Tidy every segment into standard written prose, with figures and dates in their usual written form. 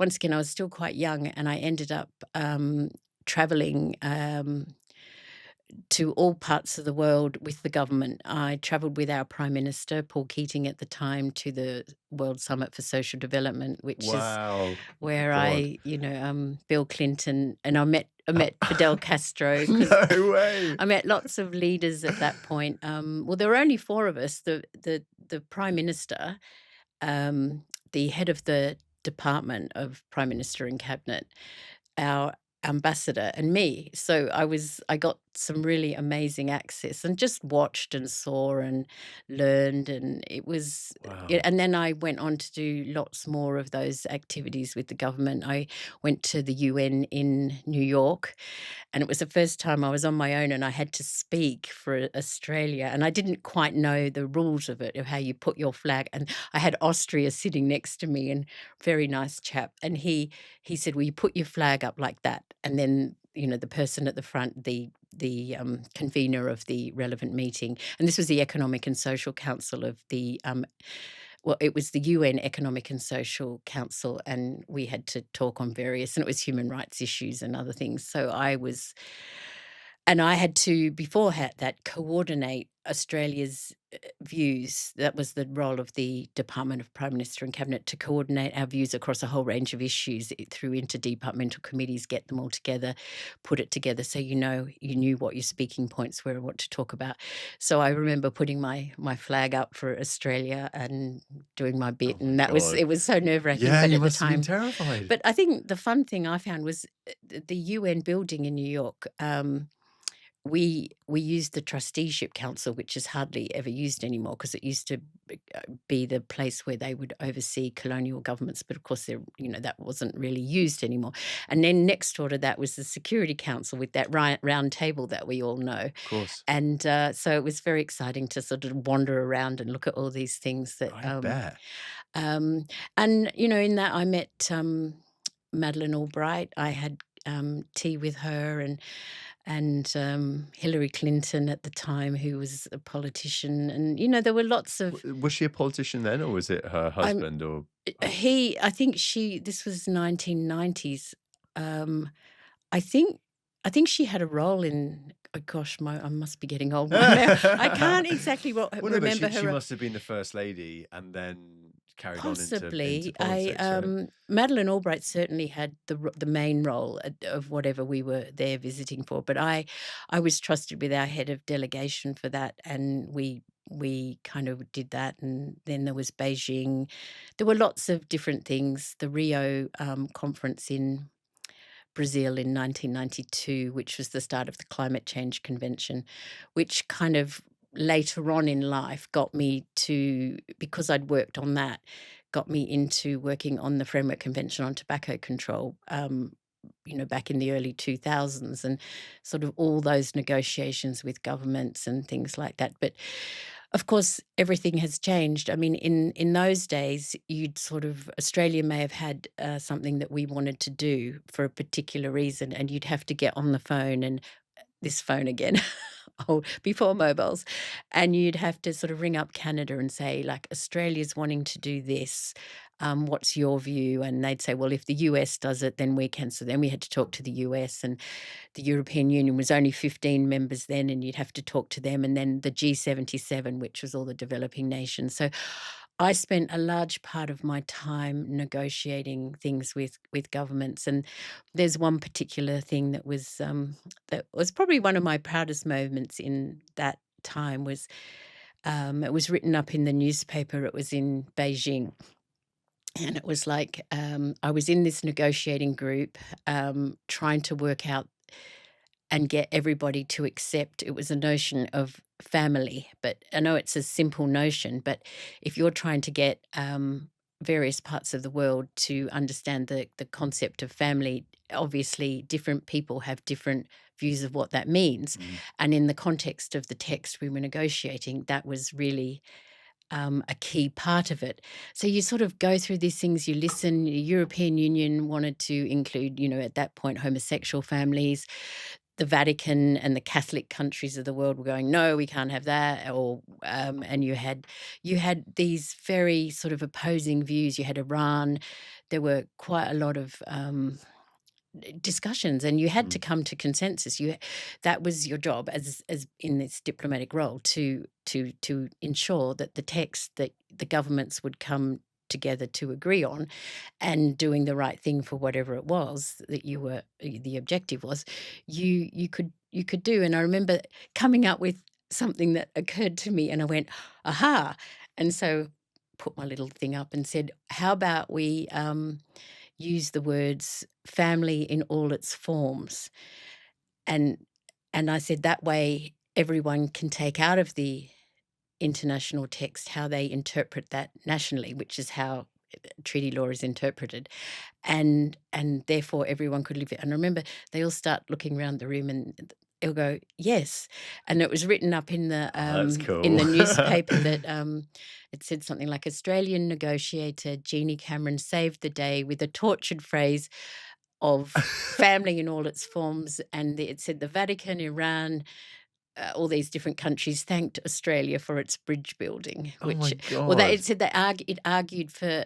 once again, I was still quite young, and I ended up traveling to all parts of the world with the government. I travelled with our Prime Minister, Paul Keating, at the time, to the World Summit for Social Development, which is Wow. where God. Bill Clinton, and I met Fidel Castro because No way. I met lots of leaders at that point. Well, there were only four of us: the Prime Minister, the head of the Department of Prime Minister and Cabinet, our ambassador, and me. So I got some really amazing access and just watched and saw and learned, and it was Wow. and then I went on to do lots more of those activities with the government. I went to the UN in New York, and it was the first time I was on my own and I had to speak for Australia, and I didn't quite know the rules of it, of how you put your flag, and I had Austria sitting next to me, and very nice chap, and he said, "Well, you put your flag up like that," and then, the person at the front, the convener of the relevant meeting, and this was the Economic and Social Council of it was the UN Economic and Social Council, and we had to talk on various, and it was human rights issues and other things. I had to, before that, coordinate Australia's views. That was the role of the Department of Prime Minister and Cabinet, to coordinate our views across a whole range of issues through interdepartmental committees, get them all together, put it together so you knew what your speaking points were and what to talk about. So I remember putting my flag up for Australia and doing my bit, Oh my and God. it was so nerve-wracking, Yeah, but you at the must have been time. terrified. But I think the fun thing I found was the UN building in New York. We used the trusteeship council, which is hardly ever used anymore because it used to be the place where they would oversee colonial governments. But of course, that wasn't really used anymore. And then next door to that was the Security Council with that round table that we all know. Of course. And so it was very exciting to sort of wander around and look at all these things that. I bet. Um, and in that I met Madeleine Albright. I had tea with her, and Hillary Clinton at the time, who was a politician, and there were lots of. Was she a politician then, or was it her I'm husband or he I think she this was 1990s. Um, I think I think she had a role in. Oh gosh, I must be getting old. I can't exactly Well, no, but remember she her. must have been the first lady and then carried on into Possibly. politics, right? Madeleine Albright certainly had the main role of whatever we were there visiting for, but I was trusted with our head of delegation for that, and we kind of did that, and then there was Beijing. There were lots of different things. The Rio conference in Brazil in 1992, which was the start of the Climate Change Convention, which kind of later on in life got me to, because I'd worked on that, got me into working on the Framework Convention on Tobacco Control, back in the early 2000s, and sort of all those negotiations with governments and things like that. But of course, everything has changed. I mean, in those days, Australia may have had something that we wanted to do for a particular reason, and you'd have to get on the phone, and this phone again, oh, before mobiles, and you'd have to sort of ring up Canada and say, like, Australia's wanting to do this. What's your view? And they'd say, well, if the US does it, then we can. So then we had to talk to the US, and the European Union was only 15 members then, and you'd have to talk to them, and then the G77, which was all the developing nations. So I spent a large part of my time negotiating things with governments, and there's one particular thing that was probably one of my proudest moments in that time. It was written up in the newspaper. It was in Beijing, and it was like, I was in this negotiating group, trying to work out and get everybody to accept. It was a notion of family, but I know it's a simple notion, but if you're trying to get various parts of the world to understand the concept of family, obviously different people have different views of what that means. Mm. And in the context of the text we were negotiating, that was really a key part of it. So you sort of go through these things, you listen. The European Union wanted to include, at that point, homosexual families. the Vatican and the Catholic countries of the world were going, "No, we can't have that," or and you had these very sort of opposing views. You had Iran. There were quite a lot of discussions, and you had to Mm. come to consensus. That was your job as in this diplomatic role to ensure that the text that the governments would come together to agree on, and doing the right thing for whatever it was that the objective was, you could do. And I remember coming up with something that occurred to me, and I went, aha. And so put my little thing up and said, how about we use the words family in all its forms? And I said that way everyone can take out of the international text how they interpret that nationally, which is how treaty law is interpreted, and therefore everyone could live it. And I remember they all start looking around the room, and they'll go, "Yes," and it was written up Oh, that's in cool. the newspaper that it said something like Australian negotiator Jeannie Cameron saved the day with a tortured phrase of family in all its forms, and it said the Vatican, Iran, all these different countries thanked Australia for its bridge building, Oh my which, well, God. it said it argued for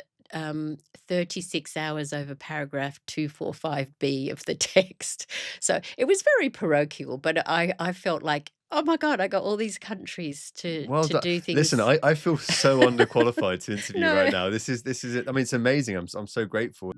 36 hours over paragraph 245B of the text. So it was very parochial, but I felt like, oh my God, I got all these countries Well to done. do Listen, things. I feel so underqualified to interview right No. now. This is it. I mean, it's amazing. I'm so grateful.